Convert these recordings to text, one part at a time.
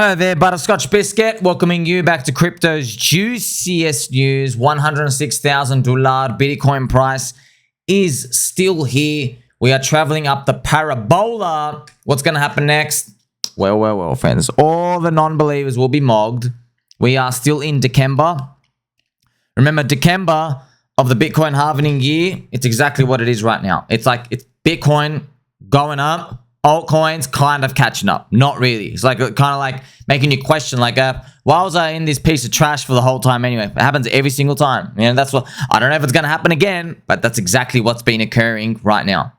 Hello there, Butterscotch Biscuit. Welcoming you back to crypto's juiciest news. $106,000 Bitcoin price is still here. We are traveling up the Parabola. What's going to happen next? Well, friends. All the non-believers will be mogged. We are still in December. Remember, December of the Bitcoin halvening year, it's exactly what it is right now. It's like it's Bitcoin going up. Altcoins kind of catching up. Not really. It's like kind of like making you question, like, why was I in this piece of trash for the whole time anyway? It happens every single time. You know, that's what, I don't know if it's going to happen again, but that's exactly what's been occurring right now.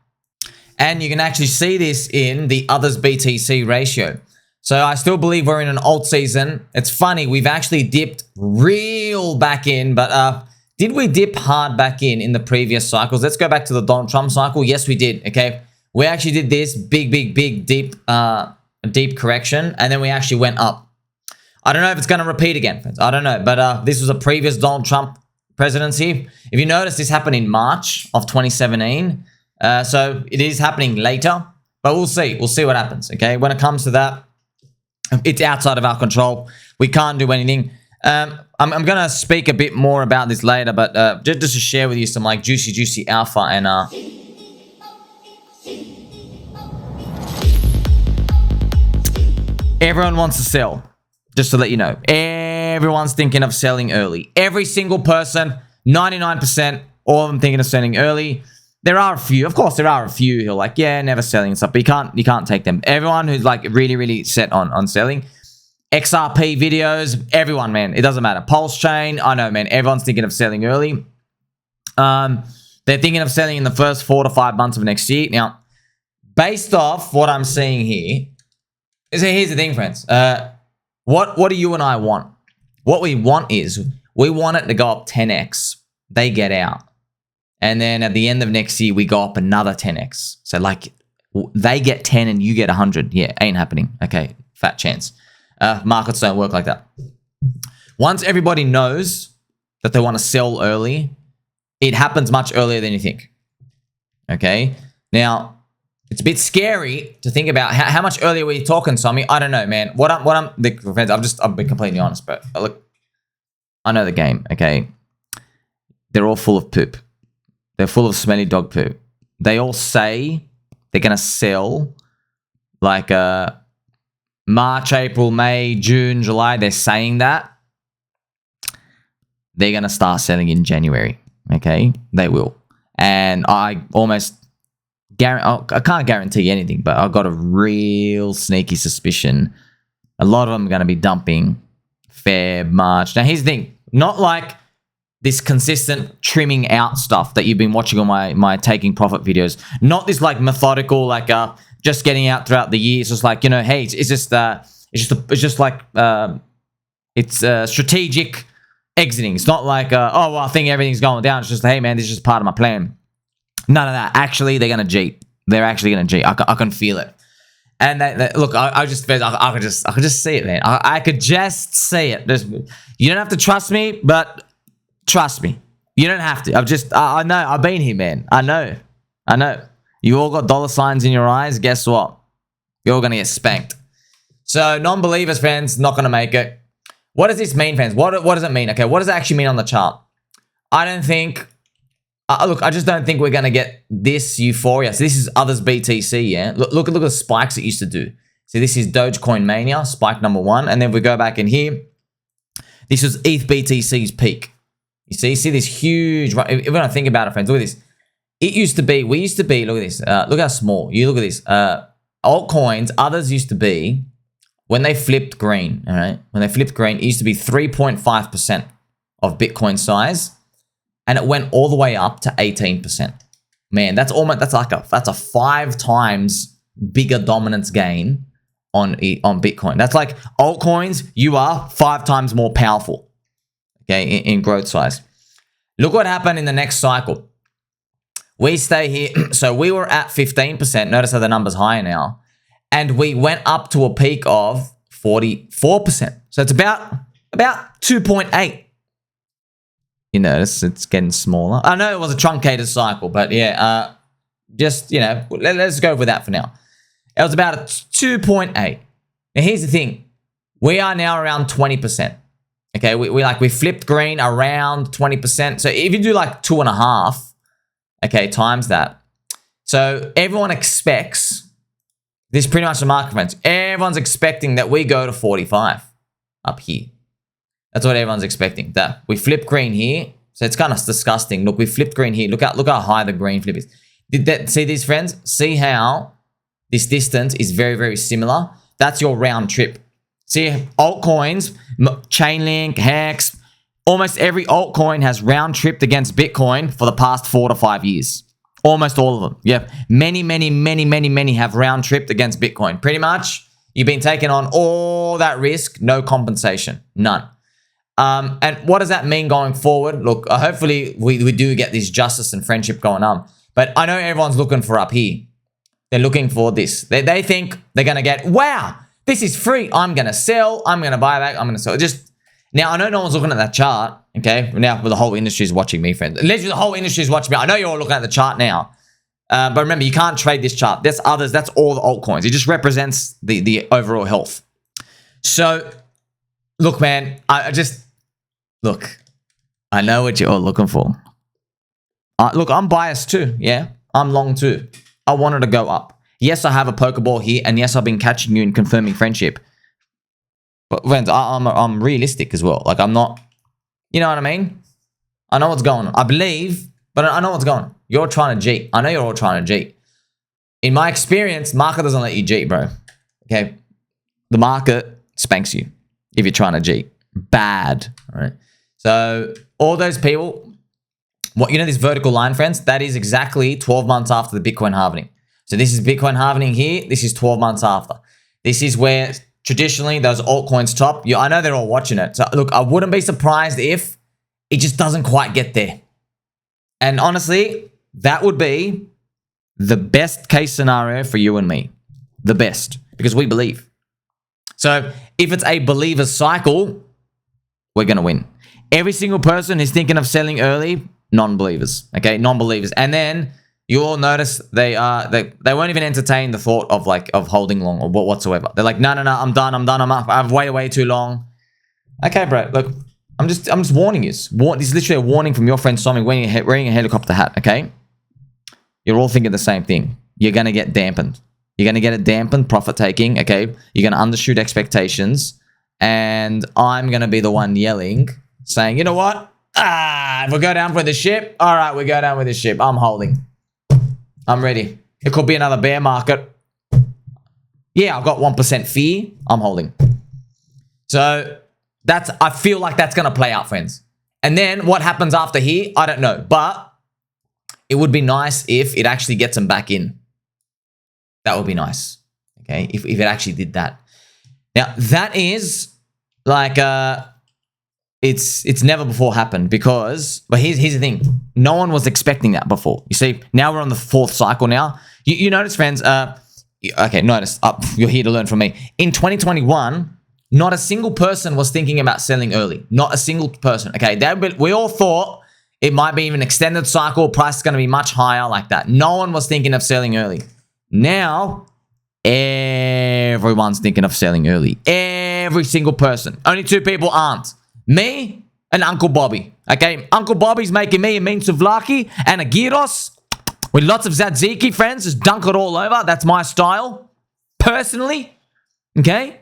And you can actually see this in the others BTC ratio. So I still believe we're in an alt season. It's funny, we've actually dipped real back in, but did we dip hard back in the previous cycles? Let's go back to the Donald Trump cycle. Yes, we did, okay? We actually did this big, deep correction, and then we actually went up. I don't know if it's going to repeat again, friends. I don't know, but this was a previous Donald Trump presidency. If you notice, this happened in March of 2017, so it is happening later, but we'll see. We'll see what happens, okay? When it comes to that, it's outside of our control. We can't do anything. I'm going to speak a bit more about this later, but just to share with you some like juicy alpha and everyone wants to sell, just to let you know. Everyone's thinking of selling early. Every single person, 99%, all of them thinking of selling early. There are a few, of course, there are a few who are like, yeah, never selling and stuff, but you can't take them. Everyone who's like really set on selling. XRP videos, everyone, man, it doesn't matter. PulseChain, I know, man, everyone's thinking of selling early. They're thinking of selling in the first 4 to 5 months of next year. Now, based off what I'm seeing here, so here's the thing, friends. What do you and I want? What we want is we want it to go up 10x. They get out. And then at the end of next year, we go up another 10x. So like they get 10 and you get 100. Yeah, ain't happening. Okay, fat chance. Markets don't work like that. Once everybody knows that they want to sell early, it happens much earlier than you think. Okay? Now, it's a bit scary to think about how much earlier were you talking, Sommi? I don't know, man. I've been completely honest, but look, I know the game, okay? They're all full of poop. They're full of smelly dog poop. They all say they're going to sell like March, April, May, June, July. They're saying that. They're going to start selling in January, okay? They will. And I can't guarantee anything, but I've got a real sneaky suspicion a lot of them are going to be dumping Feb, March. Now, here's the thing. Not like this consistent trimming out stuff that you've been watching on my taking profit videos. Not this like methodical, like just getting out throughout the year. It's just like, you know, hey, it's strategic exiting. It's not like, oh, well, I think everything's going down. It's just, hey, man, this is just part of my plan. None of that. Actually, they're going to Jeet. They're actually going to Jeet. I can feel it. And look, I could just see it, man. I could just see it. You don't have to trust me, but trust me. You don't have to. I know. I've been here, man. I know. You all got dollar signs in your eyes. Guess what? You're all going to get spanked. So non-believers, fans, not going to make it. What does this mean, fans? What does it mean? Okay, what does it actually mean on the chart? I don't think... look, I just don't think we're going to get this euphoria. So this is others BTC, yeah? Look at the spikes it used to do. So this is Dogecoin Mania, spike number 1. And then if we go back in here, this was ETH BTC's peak. You see this huge... If we don't think about it, friends, look at this. We used to be, look at this. Look how small. You look at this. Altcoins, others used to be, when they flipped green, all right? When they flipped green, it used to be 3.5% of Bitcoin size. And it went all the way up to 18%. Man, that's a 5 times bigger dominance gain on Bitcoin. That's like altcoins, you are 5 times more powerful, okay, in growth size. Look what happened in the next cycle. We stay here. So we were at 15%. Notice how the number's higher now. And we went up to a peak of 44%. So it's about 2.8. You notice it's getting smaller. I know it was a truncated cycle, but yeah, just, you know, let's go with that for now. It was about a 2.8. Now, here's the thing. We are now around 20%. Okay, we flipped green around 20%. So if you do like 2.5, okay, times that. So everyone expects, this is pretty much the market, friends. Everyone's expecting that we go to 45 up here. That's what everyone's expecting. That we flip green here. So it's kind of disgusting. Look, we flipped green here. Look how high the green flip is. See these, friends? See how this distance is very, very similar? That's your round trip. See, altcoins, Chainlink, Hex, almost every altcoin has round tripped against Bitcoin for the past 4 to 5 years. Almost all of them. Yeah, many have round tripped against Bitcoin. Pretty much, you've been taking on all that risk, no compensation, none. And what does that mean going forward? Look, hopefully we do get this justice and friendship going on. But I know everyone's looking for up here. They're looking for this. They think they're going to get, wow, this is free. I'm going to sell. I'm going to buy back. I'm going to sell. Just now, I know no one's looking at that chart. Okay. Now, the whole industry is watching me, friends. Literally, the whole industry is watching me. I know you're all looking at the chart now. But remember, you can't trade this chart. There's others. That's all the altcoins. It just represents the overall health. So, look, man, look, I know what you're all looking for. Look, I'm biased too. Yeah, I'm long too. I wanted to go up. Yes, I have a Pokeball here, and yes, I've been catching you and confirming friendship. But friends, I'm realistic as well. Like, I'm not, you know what I mean? I know what's going on. I believe, but I know what's going on. You're trying to Jeet. I know you're all trying to Jeet. In my experience, market doesn't let you Jeet, bro. Okay? The market spanks you if you're trying to Jeet. Bad. All right? So, all those people, what, you know this vertical line, friends? That is exactly 12 months after the Bitcoin halvening. So this is Bitcoin halvening here. This is 12 months after. This is where traditionally those altcoins top. I know they're all watching it. So look, I wouldn't be surprised if it just doesn't quite get there. And honestly, that would be the best case scenario for you and me. The best. Because we believe. So if it's a believer's cycle, we're going to win. Every single person is thinking of selling early, non-believers. Okay, non-believers. And then you all notice they won't even entertain the thought of holding long or whatsoever. They're like, no, I'm done. I'm up. I've waited way too long. Okay, bro. Look, I'm just warning you. This is literally a warning from your friend Sommi wearing a helicopter hat. Okay, you're all thinking the same thing. You're gonna get dampened. You're gonna get a dampened profit taking. Okay, you're gonna undershoot expectations, and I'm gonna be the one yelling, saying, you know what? If we go down for the ship, all right, we go down with the ship. I'm holding. I'm ready. It could be another bear market. Yeah, I've got 1% fear. I'm holding. So I feel like that's going to play out, friends. And then what happens after here, I don't know. But it would be nice if it actually gets them back in. That would be nice. Okay, if it actually did that. Now, that is like it's never before happened because, but here's the thing. No one was expecting that before. You see, now we're on the 4th cycle now. You notice, friends, okay, notice, you're here to learn from me. In 2021, not a single person was thinking about selling early. Not a single person. Okay, we all thought it might be even extended cycle, price is going to be much higher like that. No one was thinking of selling early. Now, everyone's thinking of selling early. Every single person. Only 2 people aren't. Me and Uncle Bobby. Okay, Uncle Bobby's making me a mean souvlaki and a gyros with lots of tzatziki, friends. Just dunk it all over. That's my style. Personally. Okay?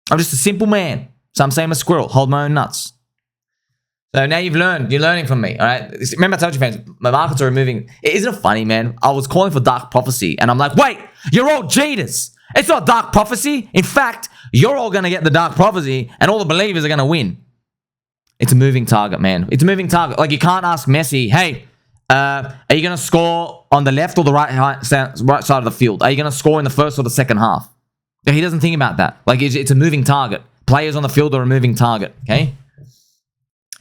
I'm just a simple man. Some say I'm a squirrel. Hold my own nuts. So now you've learned. You're learning from me. All right? Remember I told you, friends, my markets are removing. Isn't it funny, man? I was calling for dark prophecy and I'm like, wait, you're all Jeeters. It's not dark prophecy. In fact, you're all going to get the dark prophecy and all the believers are going to win. It's a moving target, man. It's a moving target. Like, you can't ask Messi, hey, are you going to score on the left or the right side of the field? Are you going to score in the first or the second half? He doesn't think about that. Like, it's a moving target. Players on the field are a moving target, okay?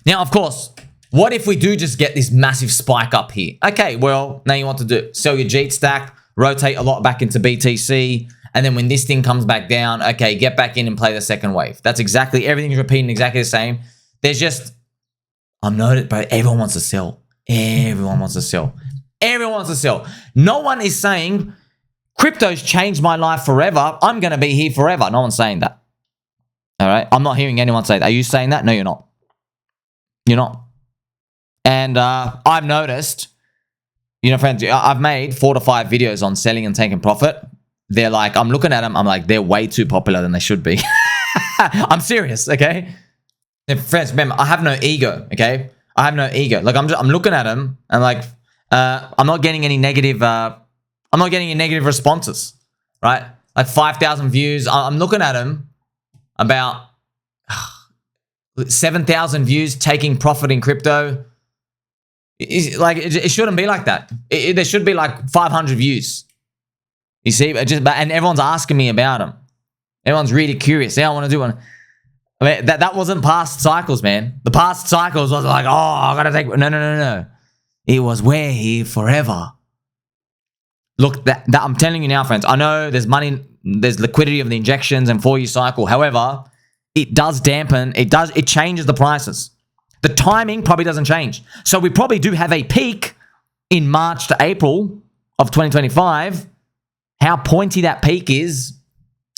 Now, of course, what if we do just get this massive spike up here? Okay, well, now you want to do sell your Jeet stack, rotate a lot back into BTC, and then when this thing comes back down, okay, get back in and play the second wave. That's exactly, everything's repeating exactly the same. There's just, I'm noted, bro, everyone wants to sell. Everyone wants to sell. Everyone wants to sell. No one is saying, crypto's changed my life forever. I'm going to be here forever. No one's saying that. All right. I'm not hearing anyone say that. Are you saying that? No, you're not. You're not. And I've noticed, you know, friends, I've made 4 to 5 videos on selling and taking profit. They're like, I'm looking at them. I'm like, they're way too popular than they should be. I'm serious. Okay. And friends, remember, I have no ego. Okay. I have no ego. Like I'm looking at them and like, I'm not getting any negative, I'm not getting any negative responses, right? Like 5,000 views. I'm looking at them about 7,000 views taking profit in crypto. It shouldn't be like that. There should be like 500 views. You see, and everyone's asking me about them. Everyone's really curious. Yeah, I want to do one. I mean, that wasn't past cycles, man. The past cycles was like, oh, I gotta take. No. It was we're here forever. Look, that I'm telling you now, friends. I know there's money, there's liquidity of the injections and 4-year cycle. However, it does dampen. It changes the prices. The timing probably doesn't change. So we probably do have a peak in March to April of 2025. How pointy that peak is.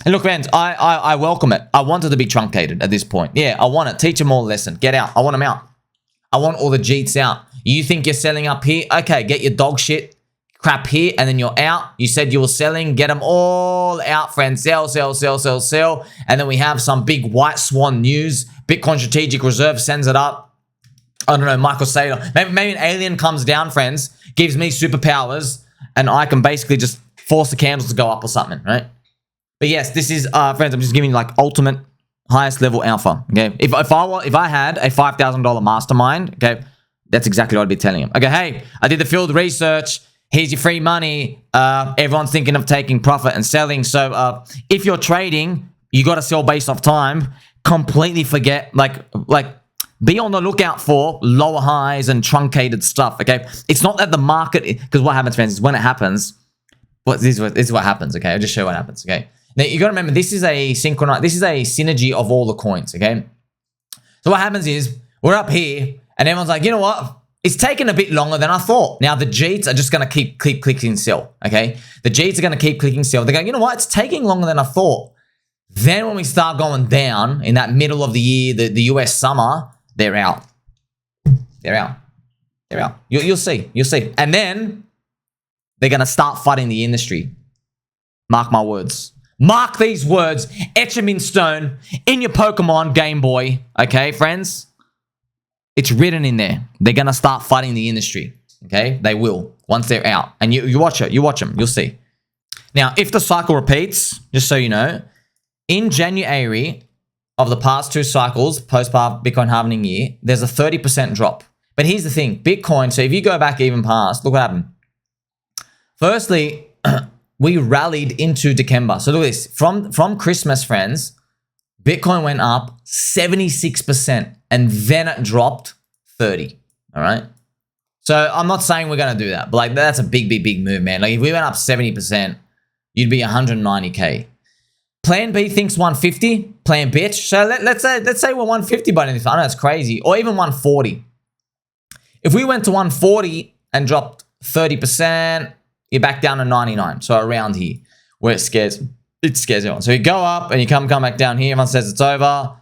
And look, friends, I welcome it. I want it to be truncated at this point. Yeah, I want it. Teach them all a lesson. Get out. I want them out. I want all the Jeets out. You think you're selling up here? Okay, get your dog shit crap here, and then you're out. You said you were selling. Get them all out, friends. Sell. And then we have some big white swan news. Bitcoin Strategic Reserve sends it up. I don't know, Michael Saylor. Maybe an alien comes down, friends, gives me superpowers, and I can basically just force the candles to go up or something, right? But yes, this is, friends, I'm just giving you like ultimate highest level alpha, okay? If I had a $5,000 mastermind, okay, that's exactly what I'd be telling him. Okay, hey, I did the field research. Here's your free money. Everyone's thinking of taking profit and selling. So if you're trading, you got to sell based off time. Completely forget, like be on the lookout for lower highs and truncated stuff, okay? It's not that the market, because what happens, friends, is when it happens, this is what happens, okay? I'll just show you what happens, okay? Now, you got to remember, this is a synergy of all the coins, okay? So what happens is, we're up here, and everyone's like, you know what? It's taken a bit longer than I thought. Now, the Jeets are just going to keep clicking sell, okay? The Jeets are going to keep clicking sell. They're going, you know what? It's taking longer than I thought. Then when we start going down in that middle of the year, the US summer, they're out. They're out. They're out. You'll see. You'll see. And then they're going to start fighting the industry. Mark my words. Mark these words. Etch them in stone in your Pokemon Game Boy. Okay, friends? It's written in there. They're going to start fighting the industry. Okay? They will. Once they're out. And you watch it. You watch them. You'll see. Now, if the cycle repeats, just so you know, in January of the past 2 cycles, post-Bitcoin halvening year, there's a 30% drop. But here's the thing. Bitcoin, so if you go back even past, look what happened. Firstly, we rallied into Dikemba. So look at this. From Christmas, friends, Bitcoin went up 76% and then it dropped 30. All right? So I'm not saying we're going to do that, but like that's a big move, man. Like if we went up 70%, you'd be 190K. Plan B thinks 150, plan bitch. So let's say we're 150 by this. I know it's crazy. Or even 140. If we went to 140 and dropped 30%, you're back down to 99. So around here, where it scares everyone. So you go up and you come back down here. Everyone says it's over.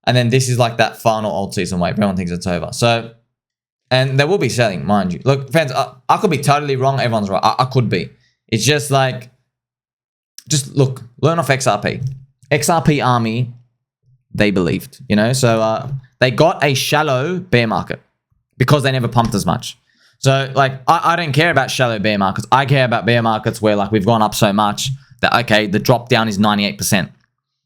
And then this is like that final old season wave. Everyone thinks it's over. So, and they will be selling, mind you. Look, friends, I could be totally wrong. Everyone's right. I could be. It's just like, just look, learn off XRP. XRP army, they believed, you know? So they got a shallow bear market because they never pumped as much. So like, I don't care about shallow bear markets. I care about bear markets where like we've gone up so much that, okay, the drop down is 98%.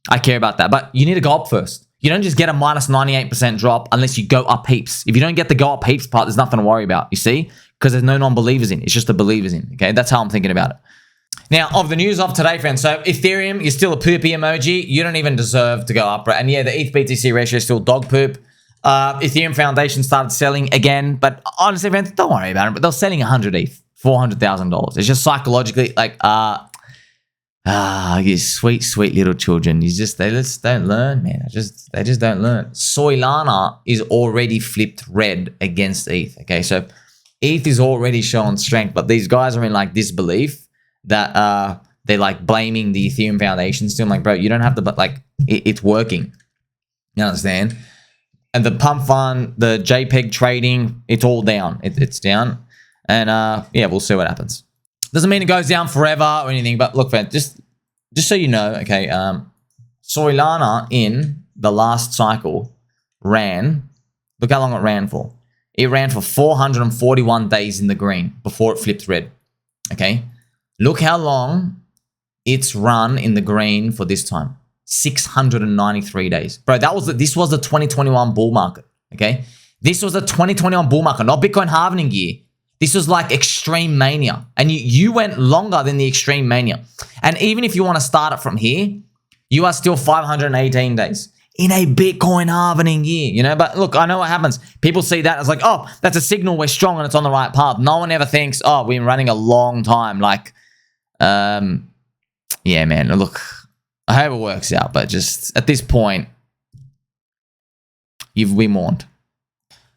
I care about that. But you need to go up first. You don't just get a minus 98% drop unless you go up heaps. If you don't get the go up heaps part, there's nothing to worry about, you see? Because there's no non-believers in. It's just the believers in, okay? That's how I'm thinking about it. Now, of the news of today, friends, so Ethereum, you're still a poopy emoji. You don't even deserve to go up, right? And yeah, the ETH-BTC ratio is still dog poop. Ethereum Foundation started selling again, but honestly, friends, don't worry about it. But they're selling 100 ETH, $400,000. It's just psychologically like, you sweet little children. They just don't learn, man. They just don't learn. Soylana is already flipped red against ETH. Okay, so ETH is already showing strength, but these guys are in like disbelief that they're like blaming the Ethereum Foundation still. I'm like, bro, you don't have to, but like it's working. You understand? And the pump fund, the JPEG trading, it's all down. It's down. And yeah, we'll see what happens. Doesn't mean it goes down forever or anything, but look, friends, just so you know, okay, Soylana in the last cycle ran, look how long it ran for. It ran for 441 days in the green before it flipped red, okay? Look how long it's run in the green for this time. 693 days. Bro, this was the 2021 bull market, okay? This was the 2021 bull market, not Bitcoin halvening year. This was like extreme mania. And you went longer than the extreme mania. And even if you want to start it from here, you are still 518 days in a Bitcoin halvening year, you know? But look, I know what happens. People see that as like, oh, that's a signal we're strong and it's on the right path. No one ever thinks, oh, we've been running a long time. Like, yeah, man, look, I hope it works out. But just at this point, you've been warned.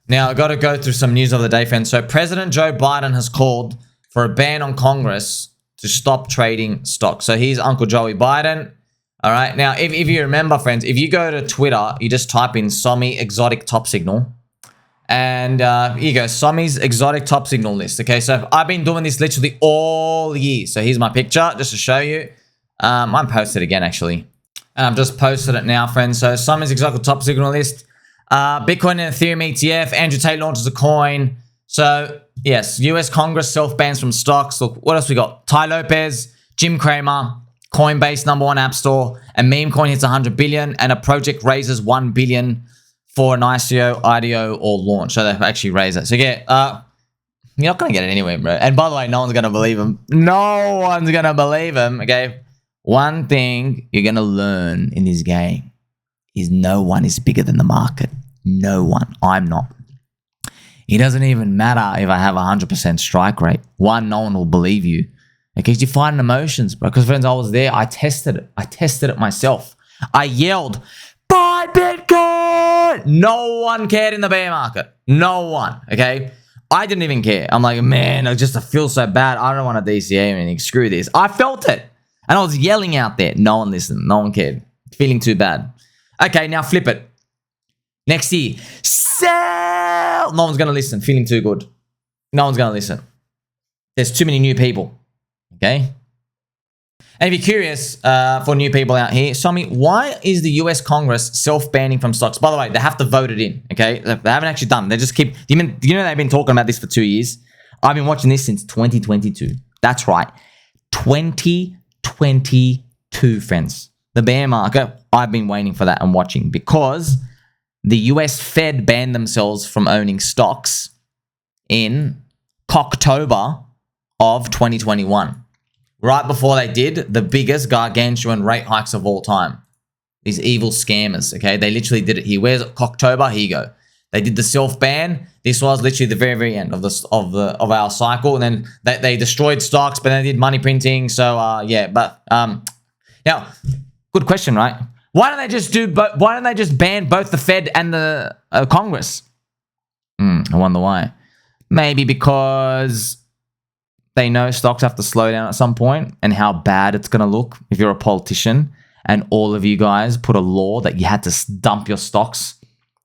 Now, I've got to go through some news of the day, friends. So, President Joe Biden has called for a ban on Congress to stop trading stocks. So, here's Uncle Joey Biden. All right. Now, if you remember, friends, if you go to Twitter, you just type in Sommi exotic top signal. And here you go, Sommi's exotic top signal list. Okay, so I've been doing this literally all year. So, here's my picture just to show you. I'm posted again, actually. And I've just posted it now, friends. So, Sommi's exotic top signal list. Bitcoin and Ethereum ETF. Andrew Tate launches a coin. So, yes, US Congress self-bans from stocks. Look, what else we got? Ty Lopez, Jim Cramer, Coinbase #1 app store, a meme coin hits 100 billion, and a project raises 1 billion for an ICO, IDO, or launch. So, they've actually raised it. So, yeah, you're not going to get it anywhere, bro. And by the way, no one's going to believe him. No one's going to believe him, okay? One thing you're going to learn in this game is no one is bigger than the market. No one. I'm not. It doesn't even matter if I have 100% strike rate. One, no one will believe you. Because you're fighting emotions, bro. Because, friends, I was there. I tested it. I tested it myself. I yelled, buy Bitcoin! No one cared in the bear market. No one, okay? I didn't even care. I'm like, man, I feel so bad. I don't want to DCA or anything. Screw this. I felt it. And I was yelling out there. No one listened. No one cared. Feeling too bad. Okay, now flip it. Next year, sell. No one's going to listen. Feeling too good. No one's going to listen. There's too many new people. Okay? And if you're curious for new people out here, Sommi, why is the US Congress self-banning from stocks? By the way, they have to vote it in. Okay? They haven't actually done it. They just keep... You know they've been talking about this for 2 years? I've been watching this since 2022. That's right. 2022, friends. The bear market, I've been waiting for that and watching because the US Fed banned themselves from owning stocks in October of 2021. Right before they did the biggest gargantuan rate hikes of all time. These evil scammers, okay? They literally did it here. Where's October? Here you go. They did the self-ban. This was literally the very, very end of our cycle. And then they destroyed stocks, but they did money printing. So, yeah. But, now... Good question, right? Why don't they just why don't they just ban both the Fed and the Congress? I wonder why. Maybe because they know stocks have to slow down at some point and how bad it's going to look if you're a politician and all of you guys put a law that you had to dump your stocks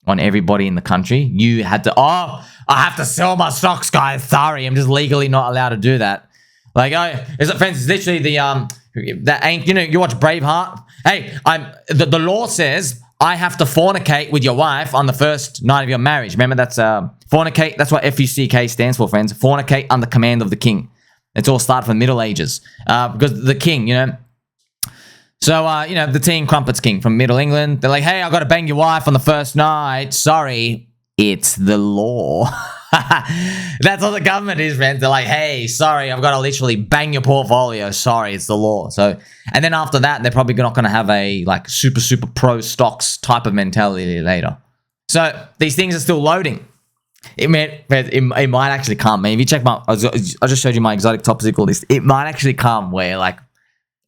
on everybody in the country. You had to, I have to sell my stocks, guys. Sorry, I'm just legally not allowed to do that. Like, friends, it's literally that ain't, you watch Braveheart. Hey, the law says I have to fornicate with your wife on the first night of your marriage. Remember, that's fornicate. That's what FUCK stands for, friends. Fornicate under command of the king. It's all started from the Middle Ages because the king, So, the tea and crumpets king from Middle England. They're like, hey, I got to bang your wife on the first night. Sorry, it's the law. That's what the government is, friends. They're like, hey, sorry, I've got to literally bang your portfolio. Sorry, it's the law. So, and then after that, they're probably not going to have a like super, super pro stocks type of mentality later. So these things are still loading. It might actually come. If you check I just showed you my exotic top signal list. It might actually come where like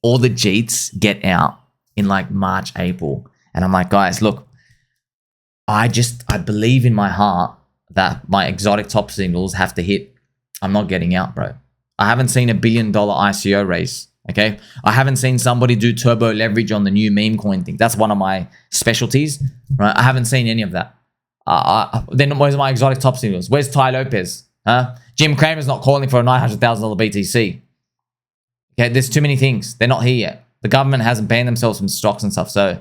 all the Jeets get out in like March, April. And I'm like, guys, look, I believe in my heart that my exotic top signals have to hit. I'm not getting out, bro. I haven't seen $1 billion ICO raise Okay, I haven't seen somebody do turbo leverage on the new meme coin thing. That's one of my specialties, right? I haven't seen any of that. Then where's my exotic top signals? Where's Ty Lopez? Huh? Jim Cramer's not calling for a $900,000 BTC. Okay, there's too many things. They're not here yet. The government hasn't banned themselves from stocks and stuff. So,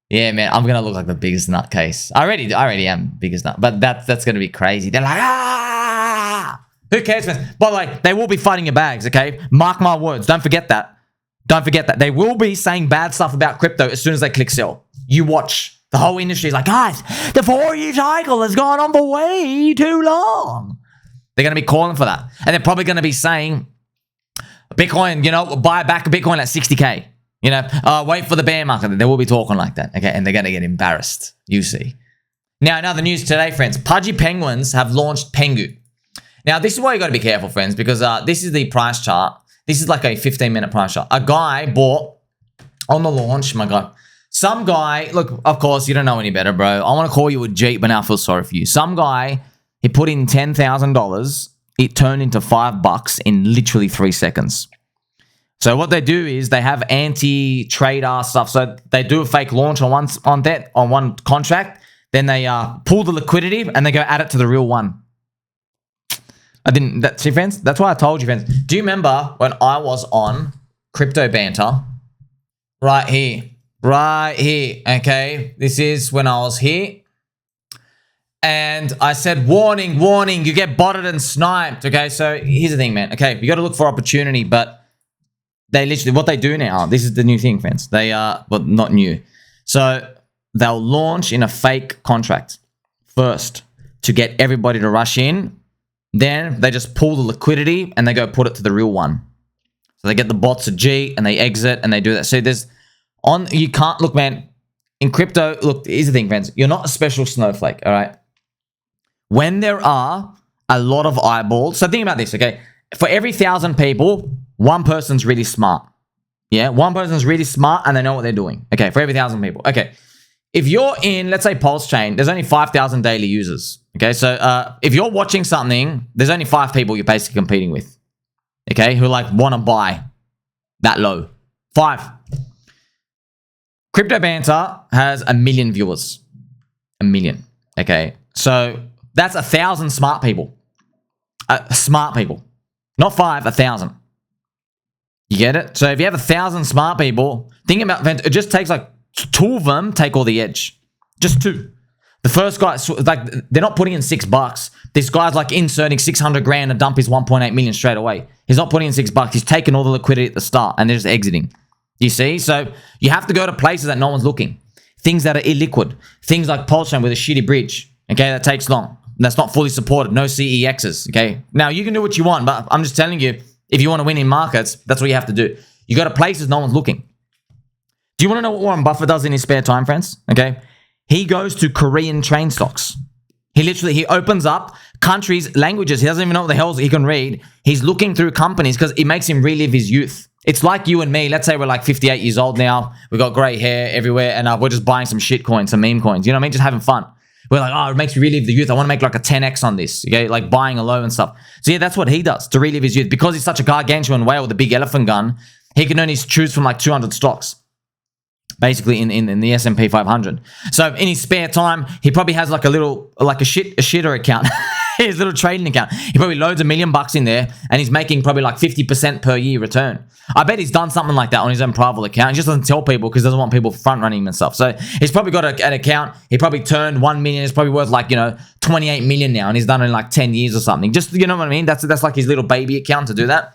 yeah, man, I'm gonna look like the biggest nutcase. I already am biggest nut, but that's gonna be crazy. They're like, ah! Who cares, man? By the way, they will be fighting your bags, okay? Mark my words. Don't forget that. Don't forget that. They will be saying bad stuff about crypto as soon as they click sell. You watch. The whole industry is like, guys, the 4-year cycle has gone on for way too long. They're going to be calling for that. And they're probably going to be saying, Bitcoin, you know, buy back a Bitcoin at 60K. You know, wait for the bear market. They will be talking like that, okay? And they're going to get embarrassed. You see. Now, another news today, friends. Pudgy Penguins have launched Pengu. Now, this is why you got to be careful, friends, because this is the price chart. This is like a 15-minute price chart. A guy bought on the launch, my God. Some guy, look, of course, you don't know any better, bro. I want to call you a Jeet, but now I feel sorry for you. Some guy, he put in $10,000. It turned into $5 in literally 3 seconds. So what they do is they have anti-trader stuff. So they do a fake launch on one contract. Then they pull the liquidity and they go add it to the real one. See, friends? That's why I told you, friends. Do you remember when I was on Crypto Banter? Right here. Right here. Okay. This is when I was here. And I said, warning, warning, you get botted and sniped. Okay. So here's the thing, man. Okay. You got to look for opportunity, but they literally, what they do now, this is the new thing, friends. They are, well, not new. So they'll launch in a fake contract first to get everybody to rush in. Then they just pull the liquidity and they go put it to the real one. So they get the bots at G and they exit and they do that. So you can't, look, man, in crypto, look, here's the thing, friends. You're not a special snowflake, all right? When there are a lot of eyeballs, so think about this, okay? For every 1,000 people, one person's really smart. Yeah, one person's really smart and they know what they're doing. Okay, for every 1,000 people. Okay, if you're in, let's say, PulseChain, there's only 5,000 daily users. Okay, so if you're watching something, there's only 5 people you're basically competing with. Okay, who like want to buy that low. 5. Crypto Banter has 1 million viewers. 1 million. Okay, so that's 1,000 smart people. Smart people. Not 5, 1,000. You get it? So if you have 1,000 smart people, think about it, just takes like 2 of them take all the edge. Just 2. The first guy, like, they're not putting in $6. This guy's like inserting 600 grand and dump his 1.8 million straight away. He's not putting in $6. He's taking all the liquidity at the start and they're just exiting. You see? So you have to go to places that no one's looking. Things that are illiquid. Things like PulseChain with a shitty bridge. Okay, that takes long. That's not fully supported. No CEXs. Okay. Now you can do what you want, but I'm just telling you, if you want to win in markets, that's what you have to do. You go to places no one's looking. Do you want to know what Warren Buffett does in his spare time, friends? Okay. He goes to Korean train stocks. He opens up countries, languages. He doesn't even know what the hell he can read. He's looking through companies because it makes him relive his youth. It's like you and me. Let's say we're like 58 years old now. We've got gray hair everywhere and we're just buying some shit coins, some meme coins. You know what I mean? Just having fun. We're like, oh, it makes me relive the youth. I want to make like a 10x on this. Okay, like buying a low and stuff. So yeah, that's what he does to relive his youth. Because he's such a gargantuan whale with a big elephant gun, he can only choose from like 200 stocks. Basically in the S&P 500. So in his spare time, he probably has like a shitter account. His little trading account. He probably loads $1 million in there and he's making probably like 50% per year return. I bet he's done something like that on his own private account. He just doesn't tell people because he doesn't want people front running him and stuff. So he's probably got an account. He probably turned 1 million. It's probably worth like, 28 million now and he's done it in like 10 years or something. Just, you know what I mean? That's like his little baby account to do that.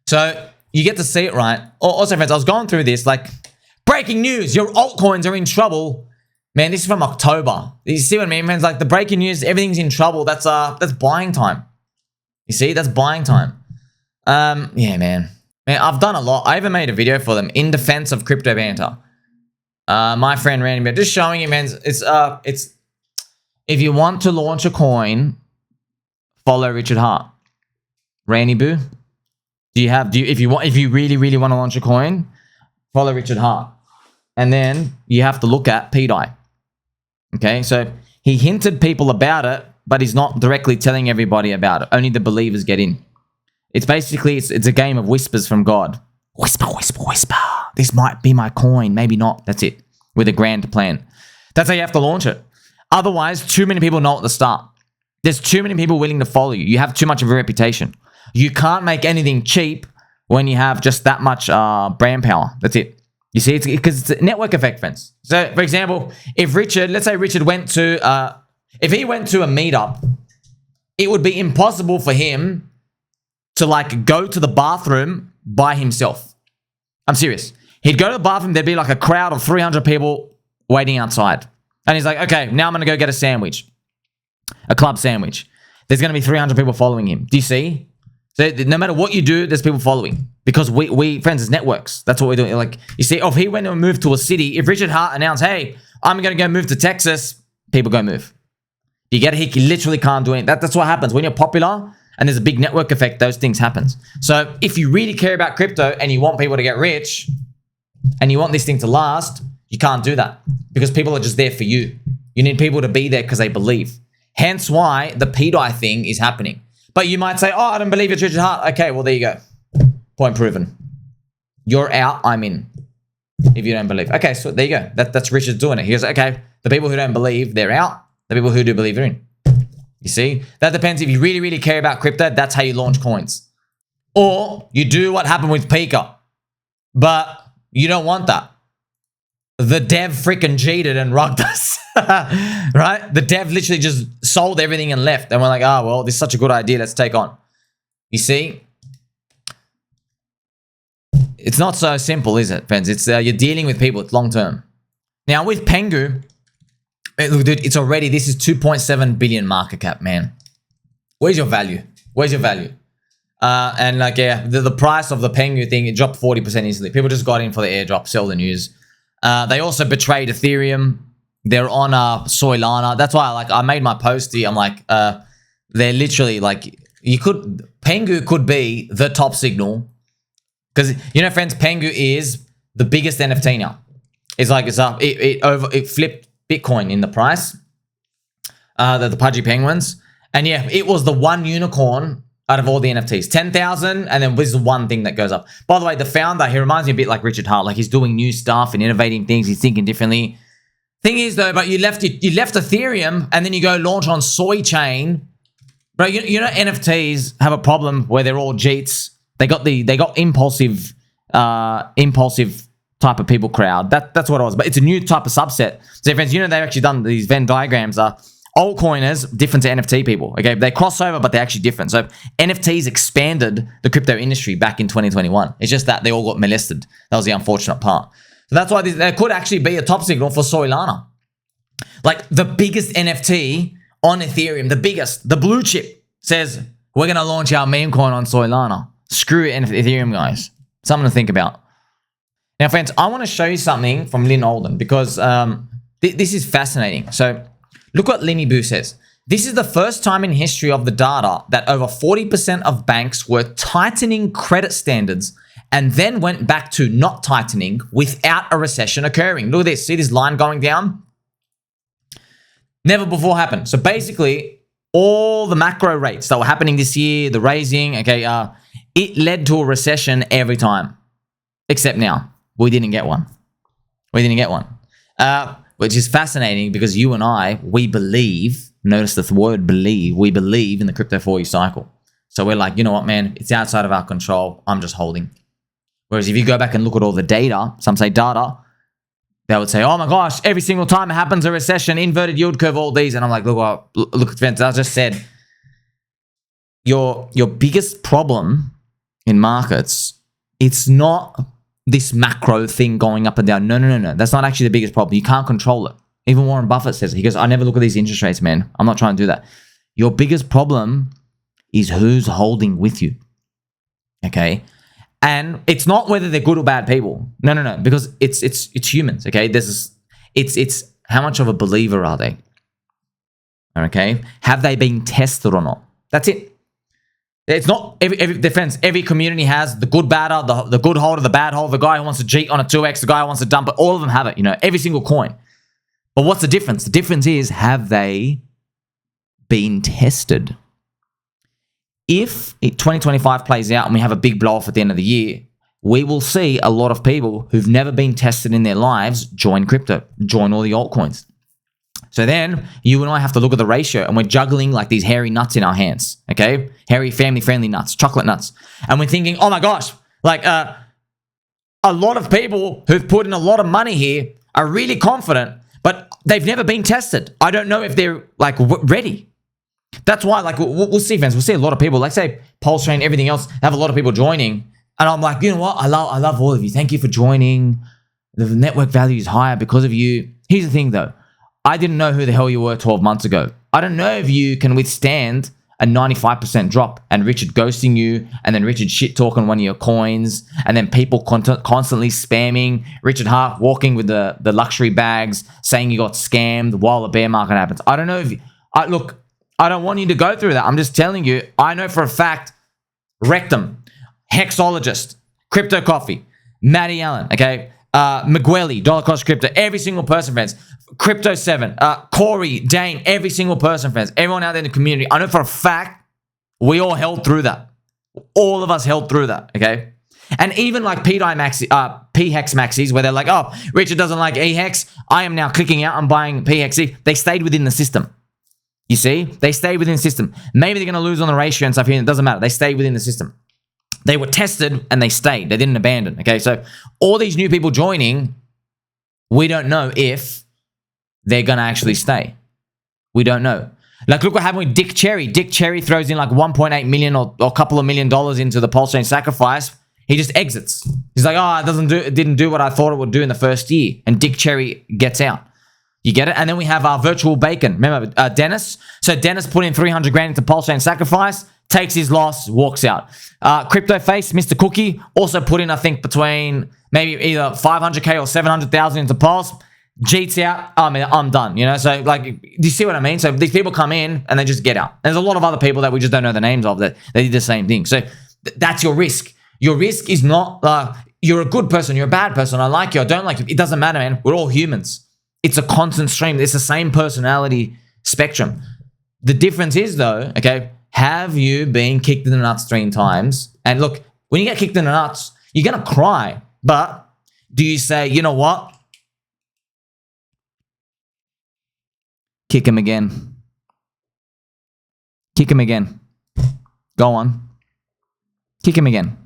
So you get to see it, right? Also, friends, I was going through this like, breaking news, your altcoins are in trouble. Man, this is from October. You see what I mean, friends? Like the breaking news, everything's in trouble. That's buying time. You see, that's buying time. Yeah, man. Man, I've done a lot. I even made a video for them in defense of Crypto Banter. My friend Randy, just showing you, man. It's if you want to launch a coin, follow Richard Hart. Randy Boo. If you really want to launch a coin, follow Richard Hart. And then you have to look at pDAI. Okay, so he hinted people about it, but he's not directly telling everybody about it. Only the believers get in. It's basically, it's a game of whispers from God. Whisper, whisper, whisper. This might be my coin. Maybe not. That's it. With a grand plan. That's how you have to launch it. Otherwise, too many people know at the start. There's too many people willing to follow you. You have too much of a reputation. You can't make anything cheap when you have just that much brand power. That's it. You see, it's because it's a network effect, friends. So, for example, if Richard, let's say Richard went to, if he went to a meetup, it would be impossible for him to like go to the bathroom by himself. I'm serious. He'd go to the bathroom, there'd be like a crowd of 300 people waiting outside. And he's like, okay, now I'm going to go get a sandwich. A club sandwich. There's going to be 300 people following him. Do you see? So no matter what you do, there's people following. Because we friends, it's networks. That's what we're doing. Like, you see, if he went and moved to a city, if Richard Hart announced, hey, I'm going to go move to Texas, people go move. You get it? He literally can't do anything. That's what happens. When you're popular and there's a big network effect, those things happen. So if you really care about crypto and you want people to get rich and you want this thing to last, you can't do that because people are just there for you. You need people to be there because they believe. Hence why the pDAI thing is happening. But you might say, oh, I don't believe it's Richard Hart. Okay, well, there you go. Point proven. You're out, I'm in. If you don't believe. Okay, so there you go. That's Richard doing it. He goes, okay, the people who don't believe, they're out. The people who do believe are in. You see? That depends. If you really, really care about crypto, that's how you launch coins. Or you do what happened with Pika. But you don't want that. The dev freaking cheated and rocked us. Right? The dev literally just sold everything and left. And we're like, oh, well, this is such a good idea. Let's take on. You see? It's not so simple, is it, friends? It's you're dealing with people. It's long term. Now, with Pengu, look, dude, it's already, this is 2.7 billion market cap, man. Where's your value? Where's your value? And like, yeah, the price of the Pengu thing, it dropped 40% easily. People just got in for the airdrop, sell the news. They also betrayed Ethereum. They're on Soylana. That's why I made my postie. I'm like, they're literally like, Pengu could be the top signal. Because, you know, friends, Pengu is the biggest NFT now. It's like, it's up. It flipped Bitcoin in the price. The Pudgy Penguins. And yeah, it was the one unicorn out of all the NFTs. 10,000, and then this is one thing that goes up. By the way, the founder, he reminds me a bit like Richard Hart. Like, he's doing new stuff and innovating things. He's thinking differently. Thing is, though, but you left Ethereum, and then you go launch on Soychain. Bro, you know NFTs have a problem where they're all Jeets. They got impulsive type of people crowd. That's what it was. But it's a new type of subset. So friends, you know, they've actually done these Venn diagrams. Altcoiners different to NFT people. Okay, they cross over, but they're actually different. So NFTs expanded the crypto industry back in 2021. It's just that they all got molested. That was the unfortunate part. So that's why there could actually be a top signal for Soylana. Like the biggest NFT on Ethereum, the blue chip says, we're going to launch our meme coin on Soylana. Screw Ethereum, guys. Something to think about. Now, friends, I want to show you something from Lyn Alden because this is fascinating. So look what Linny Boo says. This is the first time in history of the data that over 40% of banks were tightening credit standards and then went back to not tightening without a recession occurring. Look at this. See this line going down? Never before happened. So basically, all the macro rates that were happening this year, the raising, okay, it led to a recession every time. Except now. We didn't get one. We didn't get one. Which is fascinating because you and I, we believe, notice the word believe, we believe in the crypto 4E cycle. So we're like, you know what, man, it's outside of our control. I'm just holding. Whereas if you go back and look at all the data, some say data, they would say, oh my gosh, every single time it happens a recession, inverted yield curve, all these. And I'm like, look, friends, I just said, your biggest problem in markets, it's not this macro thing going up and down. No. That's not actually the biggest problem. You can't control it. Even Warren Buffett says it. He goes, I never look at these interest rates, man. I'm not trying to do that. Your biggest problem is who's holding with you. Okay? And it's not whether they're good or bad people. No. Because it's humans, okay? It's how much of a believer are they? Okay? Have they been tested or not? That's it. It's not every community has the good badder, the good holder, the bad holder, the guy who wants to Jeet on a 2x, the guy who wants to dump it. All of them have it, you know, every single coin. But what's the difference? The difference is, have they been tested? if 2025 plays out and we have a big blow off at the end of the year, we will see a lot of people who've never been tested in their lives join crypto, join all the altcoins. So then you and I have to look at the ratio, and we're juggling like these hairy nuts in our hands, okay? Hairy, family-friendly nuts, chocolate nuts. And we're thinking, oh my gosh, like a lot of people who've put in a lot of money here are really confident, but they've never been tested. I don't know if they're like ready. That's why, like, we'll see, friends. We'll see a lot of people, like say PulseChain, everything else, have a lot of people joining. And I'm like, you know what? I love all of you. Thank you for joining. The network value is higher because of you. Here's the thing, though. I didn't know who the hell you were 12 months ago. I don't know if you can withstand a 95% drop and Richard ghosting you, and then Richard shit talking one of your coins, and then people constantly spamming Richard Hart walking with the luxury bags saying you got scammed while the bear market happens. I don't know if you, look, I don't want you to go through that. I'm just telling you, I know for a fact, Rectum, Hexologist, Crypto Coffee, Matty Allen, okay, Migueli, Dollar Cost Crypto, every single person, friends. Crypto 7, Corey, Dane, every single person, friends. Everyone out there in the community. I know for a fact we all held through that. All of us held through that, okay? And even like pDAI maxi, P-Hex maxis, where they're like, oh, Richard doesn't like E-Hex. I am now clicking out and buying P-Hexy. They stayed within the system. You see? They stayed within the system. Maybe they're going to lose on the ratio and stuff here. It doesn't matter. They stayed within the system. They were tested and they stayed. They didn't abandon, okay? So all these new people joining, we don't know if they're going to actually stay. We don't know. Like, look what happened with Dick Cherry. Dick Cherry throws in like 1.8 million or a couple of $1 million into the PulseChain sacrifice. He just exits. He's like, oh, it didn't do what I thought it would do in the first year. And Dick Cherry gets out. You get it? And then we have our virtual bacon. Remember, Dennis? So Dennis put in 300 grand into PulseChain sacrifice, takes his loss, walks out. Crypto Face, Mr. Cookie, also put in, I think, between maybe either 500K or 700,000 into Pulse. Jeet's out. I mean, I'm done, you know? So, like, do you see what I mean? So these people come in and they just get out. There's a lot of other people that we just don't know the names of that they did the same thing. So that's your risk. Your risk is not, you're a good person, you're a bad person, I like you, I don't like you. It doesn't matter, man. We're all humans. It's a constant stream. It's the same personality spectrum. The difference is, though, okay, have you been kicked in the nuts 3 times? And look, when you get kicked in the nuts, you're going to cry. But do you say, you know what? Kick him again. Kick him again. Go on. Kick him again.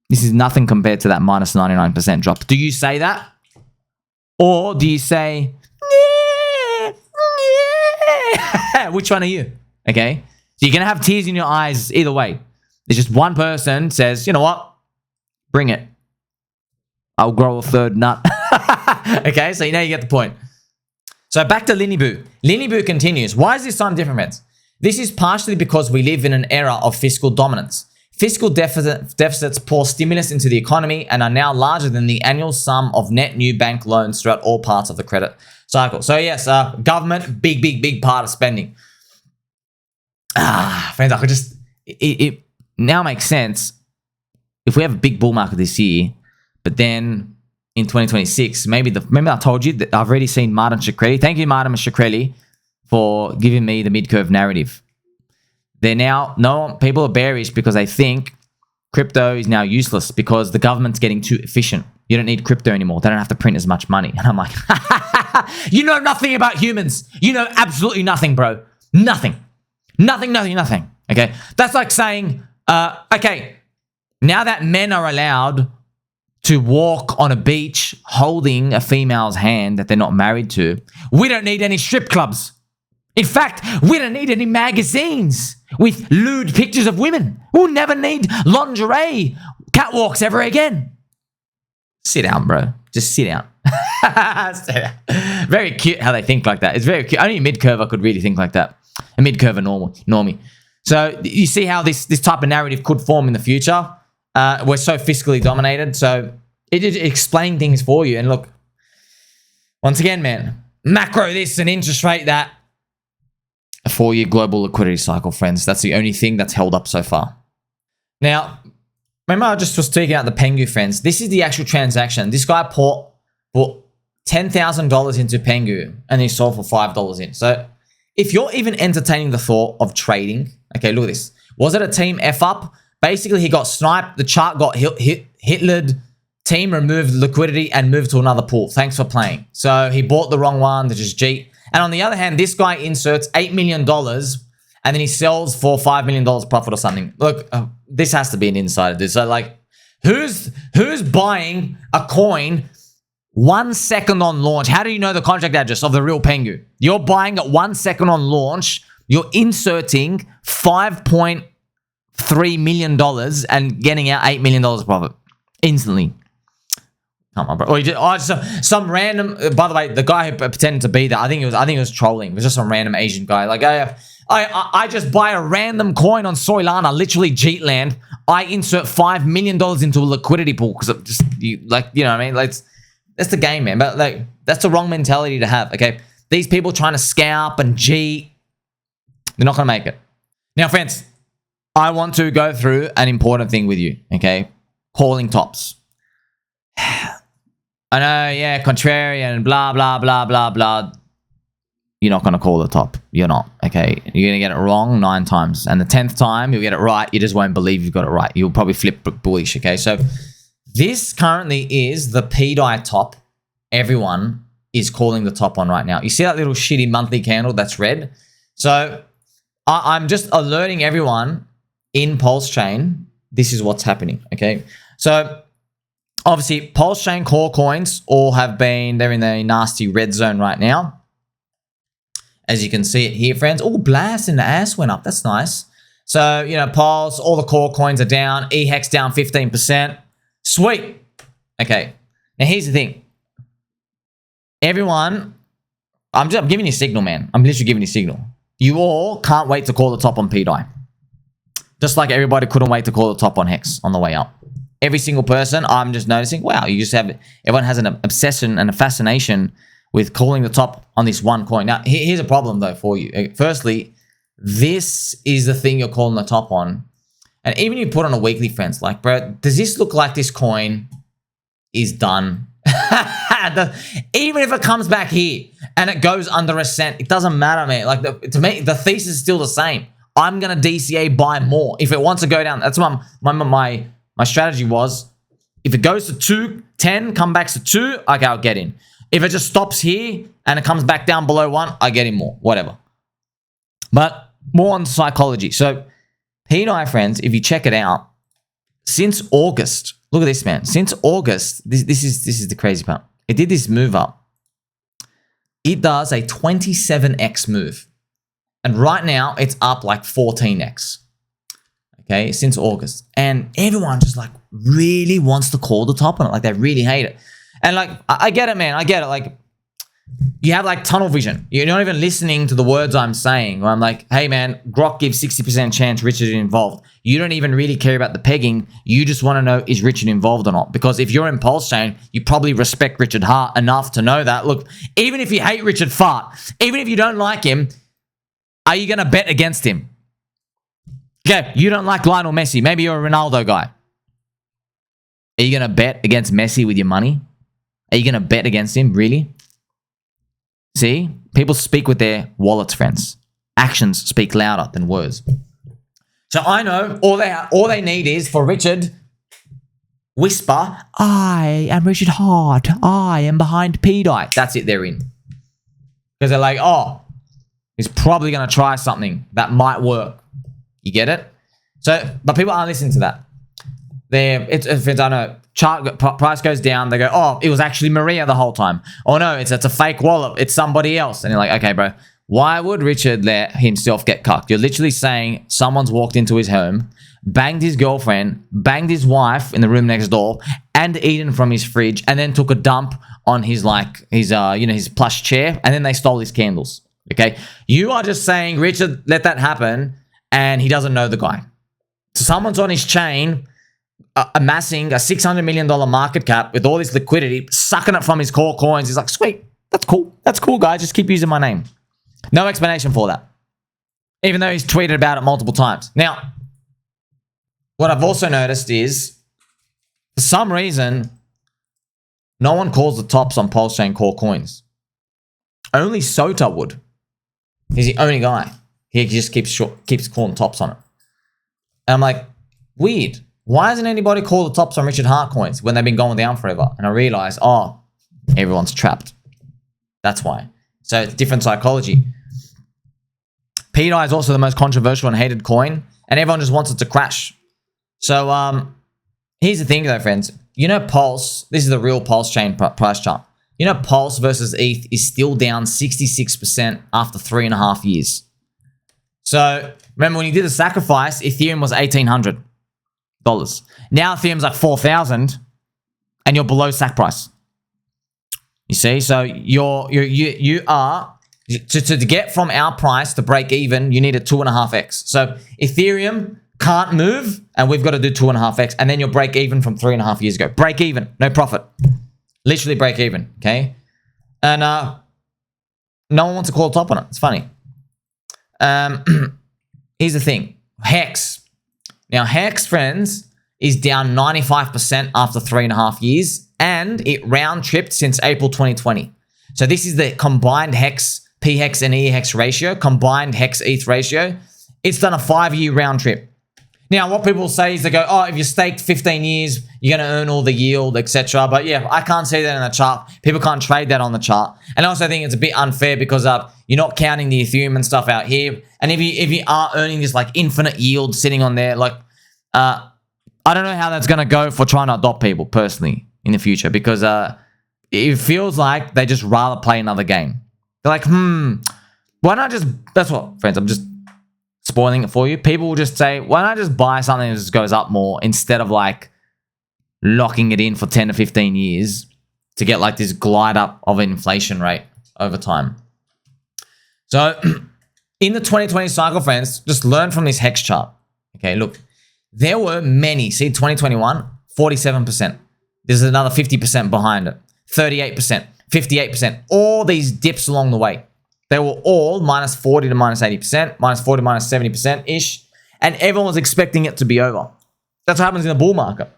This is nothing compared to that minus 99% drop. Do you say that? Or do you say, yeah, yeah. Which one are you? Okay? So you're going to have tears in your eyes either way. There's just one person says, you know what? Bring it. I'll grow a third nut. Okay? So you know you get the point. So back to Lyn Boo. Lyn Boo continues. Why is this time different, friends? This is partially because we live in an era of fiscal dominance. Fiscal deficits pour stimulus into the economy and are now larger than the annual sum of net new bank loans throughout all parts of the credit cycle. So yes, government, big part of spending. Friends, I could just, it now makes sense. If we have a big bull market this year, but then in 2026, remember I told you that I've already seen Martin Shkreli. Thank you, Martin Shkreli, for giving me the mid-curve narrative. People are bearish because they think crypto is now useless because the government's getting too efficient. You don't need crypto anymore. They don't have to print as much money. And I'm like, you know nothing about humans. You know absolutely nothing, bro. Nothing. Okay? That's like saying, okay, now that men are allowed to walk on a beach holding a female's hand that they're not married to, we don't need any strip clubs. In fact, we don't need any magazines with lewd pictures of women. We'll never need lingerie catwalks ever again. Sit down, bro. Just sit down. Sit down. Very cute how they think like that. It's very cute. Only mid-curve I could really think like that. A mid-curve and normie. So you see how this type of narrative could form in the future. We're so fiscally dominated. So it explains things for you. And look, once again, man, macro this and interest rate that. A 4-year global liquidity cycle, friends. That's the only thing that's held up so far. Now, remember I just was taking out the Pengu, friends. This is the actual transaction. This guy put $10,000 into Pengu and he sold for $5 in. So if you're even entertaining the thought of trading, okay, look at this. Was it a team F-up? Basically, he got sniped. The chart got Hitlered. Team removed liquidity and moved to another pool. Thanks for playing. So he bought the wrong one, which is Jeet. And on the other hand, this guy inserts $8 million and then he sells for $5 million profit or something. Look, this has to be an insider, dude. So like, who's buying a coin 1 second on launch? How do you know the contract address of the real Pengu? You're buying it 1 second on launch. You're inserting $5.3 million and getting out $8 million profit instantly. Come on, bro. Or some random. By the way, the guy who pretended to be that, I think it was trolling. It was just some random Asian guy. Like, I just buy a random coin on Soylana, literally Jeet land. I insert $5 million into a liquidity pool because of just you know what I mean? Like, that's the game, man. But like, that's the wrong mentality to have. Okay, these people trying to scalp and Jeet, they're not gonna make it. Now, friends, I want to go through an important thing with you. Okay, calling tops. I know, yeah, contrarian, blah, blah, blah, blah, blah. You're not going to call the top. You're not, okay? You're going to get it wrong 9 times. And the 10th time, you'll get it right. You just won't believe you've got it right. You'll probably flip bullish, okay? So this currently is the pDAI top. Everyone is calling the top on right now. You see that little shitty monthly candle that's red? So I'm just alerting everyone in PulseChain. This is what's happening, okay? So obviously, PulseChain core coins all have been, they're in the nasty red zone right now. As you can see it here, friends. Oh, Blast and the ass went up. That's nice. So, you know, Pulse, all the core coins are down. EHEX down 15%. Sweet. Okay. Now, here's the thing. Everyone, I'm giving you a signal, man. I'm literally giving you a signal. You all can't wait to call the top on pDAI. Just like everybody couldn't wait to call the top on Hex on the way up. Every single person, I'm just noticing, wow, you just have, everyone has an obsession and a fascination with calling the top on this one coin. Now, here's a problem, though, for you. Firstly, this is the thing you're calling the top on. And even if you put on a weekly, friends, like, bro, does this look like this coin is done? Even if it comes back here and it goes under a cent, it doesn't matter, man. Like, to me, the thesis is still the same. I'm going to DCA buy more. If it wants to go down, that's what my strategy was, if it goes to 2, 10, come back to 2, okay, I'll get in. If it just stops here and it comes back down below 1, I get in more, whatever. But more on psychology. So pDAI, friends, if you check it out, since August, look at this, man. Since August, this is the crazy part. It did this move up. It does a 27x move. And right now, it's up like 14x. Okay, since August. And everyone just like really wants to call the top on it. Like they really hate it. And like, I get it, man. I get it. Like, you have like tunnel vision. You're not even listening to the words I'm saying. Where I'm like, hey man, Grok gives 60% chance Richard is involved. You don't even really care about the pegging. You just want to know, is Richard involved or not? Because if you're in PulseChain, you probably respect Richard Hart enough to know that. Look, even if you hate Richard Fart, even if you don't like him, are you going to bet against him? Okay, you don't like Lionel Messi. Maybe you're a Ronaldo guy. Are you going to bet against Messi with your money? Are you going to bet against him? Really? See? People speak with their wallets, friends. Actions speak louder than words. So I know all they need is for Richard whisper, I am Richard Hart. I am behind pDAI. That's it, they're in. Because they're like, oh, he's probably going to try something that might work. You get it? So, but people aren't listening to that. If it's, I don't know, price goes down, they go, oh, it was actually Maria the whole time. Oh no, it's a fake wallet. It's somebody else. And you're like, okay, bro, why would Richard let himself get cucked? You're literally saying someone's walked into his home, banged his girlfriend, banged his wife in the room next door, and eaten from his fridge, and then took a dump on his his plush chair, and then they stole his candles. Okay, you are just saying Richard let that happen, and he doesn't know the guy. So someone's on his chain, amassing a $600 million market cap with all this liquidity, sucking it from his core coins. He's like, sweet, that's cool. That's cool, guys. Just keep using my name. No explanation for that. Even though he's tweeted about it multiple times. Now, what I've also noticed is, for some reason, no one calls the tops on PulseChain core coins. Only Sota would. He's the only guy. He just keeps calling tops on it. And I'm like, weird. Why hasn't anybody called the tops on Richard Hart coins when they've been going down forever? And I realized, oh, everyone's trapped. That's why. So it's different psychology. pDAI is also the most controversial and hated coin, and everyone just wants it to crash. So here's the thing though, friends. You know Pulse, this is the real PulseChain price chart. You know Pulse versus ETH is still down 66% after 3.5 years. So remember when you did the sacrifice, Ethereum was $1,800. Now Ethereum's like 4,000 and you're below sack price. You see, so you are to get from our price to break even, you need a 2.5x. So Ethereum can't move, and we've got to do 2.5x, and then you'll break even from 3.5 years ago. Break even, no profit, literally break even. Okay, and no one wants to call top on it. It's funny. Here's the thing, Hex. Now Hex, friends, is down 95% after 3.5 years, and it round tripped since April 2020. So this is the combined Hex, PHEX and EHEX ratio, combined Hex ETH ratio. It's done a 5-year round trip. Now, what people say is they go, oh, if you staked 15 years, you're going to earn all the yield, etc. But yeah, I can't see that in the chart. People can't trade that on the chart. And I also think it's a bit unfair because you're not counting the Ethereum and stuff out here. And if you are earning this like infinite yield sitting on there, like I don't know how that's going to go for trying to adopt people personally in the future, because it feels like they just rather play another game. They're like, why not just, that's what, friends, I'm just spoiling it for you. People will just say, why not just buy something that just goes up more instead of like locking it in for 10 to 15 years to get like this glide up of an inflation rate over time. So in the 2020 cycle, friends, just learn from this Hex chart. Okay, look, there were many, see 2021, 47%. There's another 50% behind it, 38%, 58%, all these dips along the way. They were all minus 40 to minus 80%, minus 40 to minus 70%-ish. And everyone was expecting it to be over. That's what happens in the bull market.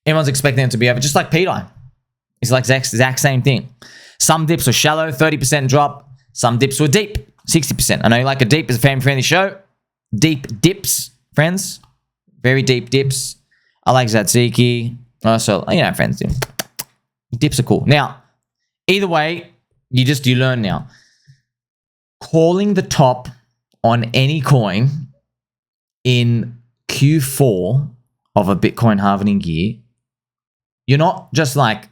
Everyone's expecting it to be over, just like pDAI. It's like the exact same thing. Some dips were shallow, 30% drop. Some dips were deep, 60%. I know you like a deep, it's a family-friendly show. Deep dips, friends. Very deep dips. I like Tzatziki. So, you know, friends, dips are cool. Now, either way, you learn now. Calling the top on any coin in Q4 of a Bitcoin halvening year, you're not just like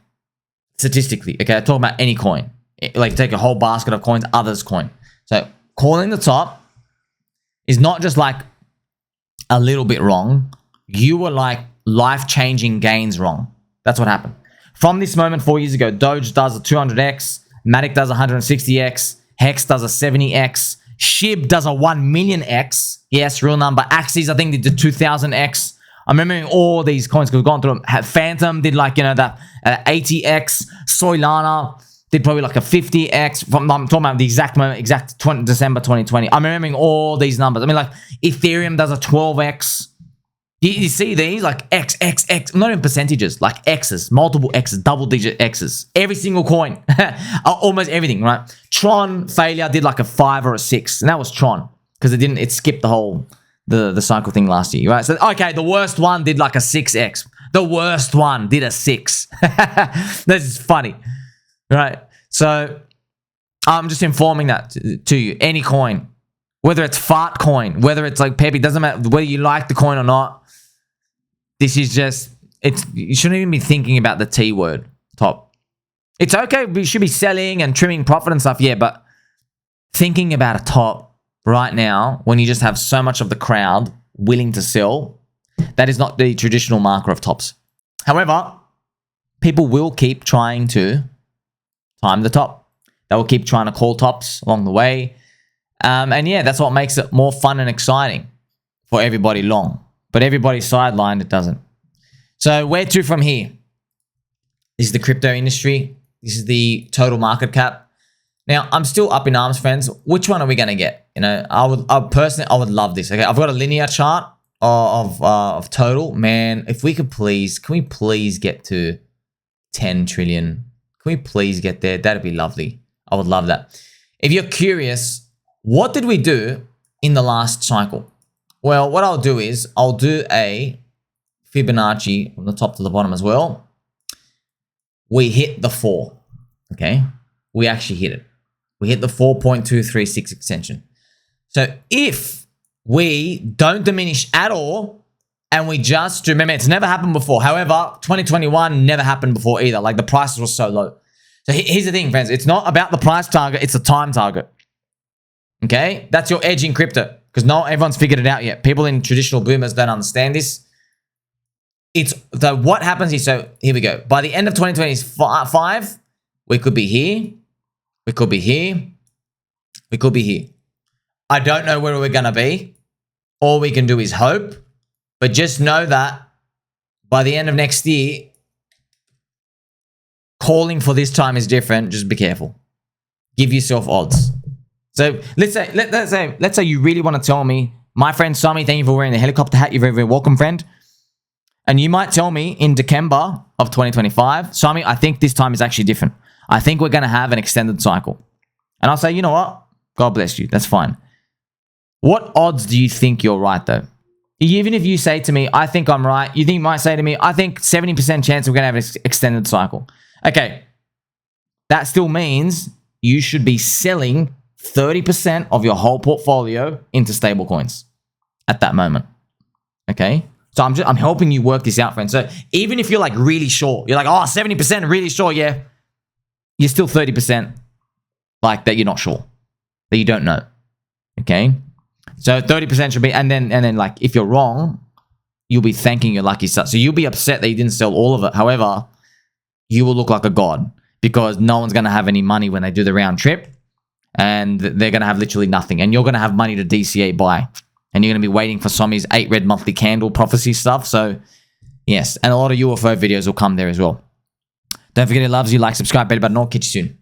statistically, okay, I'm talking about any coin. Like take a whole basket of coins, others coin. So calling the top is not just like a little bit wrong. You were like life-changing gains wrong. That's what happened. From this moment 4 years ago, Doge does a 200x, Matic does a 160x, Hex does a 70x, SHIB does a 1 million x. Yes, real number. Axis, I think, did the 2000x. I'm remembering all these coins because we've gone through them. Phantom did like, you know, that 80x. Soylana did probably like a 50x. I'm talking about the exact moment, December 2020. I'm remembering all these numbers. I mean, like Ethereum does a 12x. You see these like X, not in percentages, like X's, multiple X's, double-digit X's. Every single coin, almost everything, right? Tron failure did like a 5 or a 6, and that was Tron because it skipped the whole the cycle thing last year, right? So okay, the worst one did like a 6x. The worst one did a 6. This is funny, right? So I'm just informing that to you. Any coin, whether it's fart coin, whether it's like Pepe, doesn't matter whether you like the coin or not. This is just, you shouldn't even be thinking about the T word, top. It's okay, we should be selling and trimming profit and stuff, yeah, but thinking about a top right now when you just have so much of the crowd willing to sell, that is not the traditional marker of tops. However, people will keep trying to time the top. They will keep trying to call tops along the way. And yeah, that's what makes it more fun and exciting for everybody long. But everybody sidelined, it doesn't. So where to from here? This is the crypto industry. This is the total market cap. Now, I'm still up in arms, friends. Which one are we going to get? You know, I would love this. Okay, I've got a linear chart of total. Man, if we could please, can we please get to 10 trillion? Can we please get there? That'd be lovely. I would love that. If you're curious, what did we do in the last cycle? Well, what I'll do is I'll do a Fibonacci from the top to the bottom as well. We hit the 4, okay? We actually hit it. We hit the 4.236 extension. So if we don't diminish at all and we just, remember, it's never happened before. However, 2021 never happened before either. Like the prices were so low. So here's the thing, friends. It's not about the price target. It's a time target. Okay? That's your edge in crypto because not everyone's figured it out yet. People in traditional boomers don't understand this. It's so what happens is, so here we go. By the end of 2025, we could be here. We could be here. We could be here. I don't know where we're going to be. All we can do is hope. But just know that by the end of next year, calling for this time is different. Just be careful. Give yourself odds. So let's say you really want to tell me, my friend Sommi, thank you for wearing the helicopter hat. You're very, very welcome, friend. And you might tell me in December of 2025, Sommi, I think this time is actually different. I think we're going to have an extended cycle. And I'll say, you know what? God bless you. That's fine. What odds do you think you're right, though? Even if you say to me, I think I'm right, you might say to me, I think 70% chance we're going to have an extended cycle. Okay. That still means you should be selling 30% of your whole portfolio into stable coins at that moment. Okay? So I'm helping you work this out, friends. So even if you're like really sure, you're like, oh, 70% really sure, yeah. You're still 30% like that you're not sure, that you don't know. Okay? So 30% should be, and then like if you're wrong, you'll be thanking your lucky stars. So you'll be upset that you didn't sell all of it. However, you will look like a god because no one's going to have any money when they do the round trip and they're going to have literally nothing. And you're going to have money to DCA buy. And you're going to be waiting for Sommi's 8 red monthly candle prophecy stuff. So, yes. And a lot of UFO videos will come there as well. Don't forget it loves you. Like, subscribe, better button. I'll catch you soon.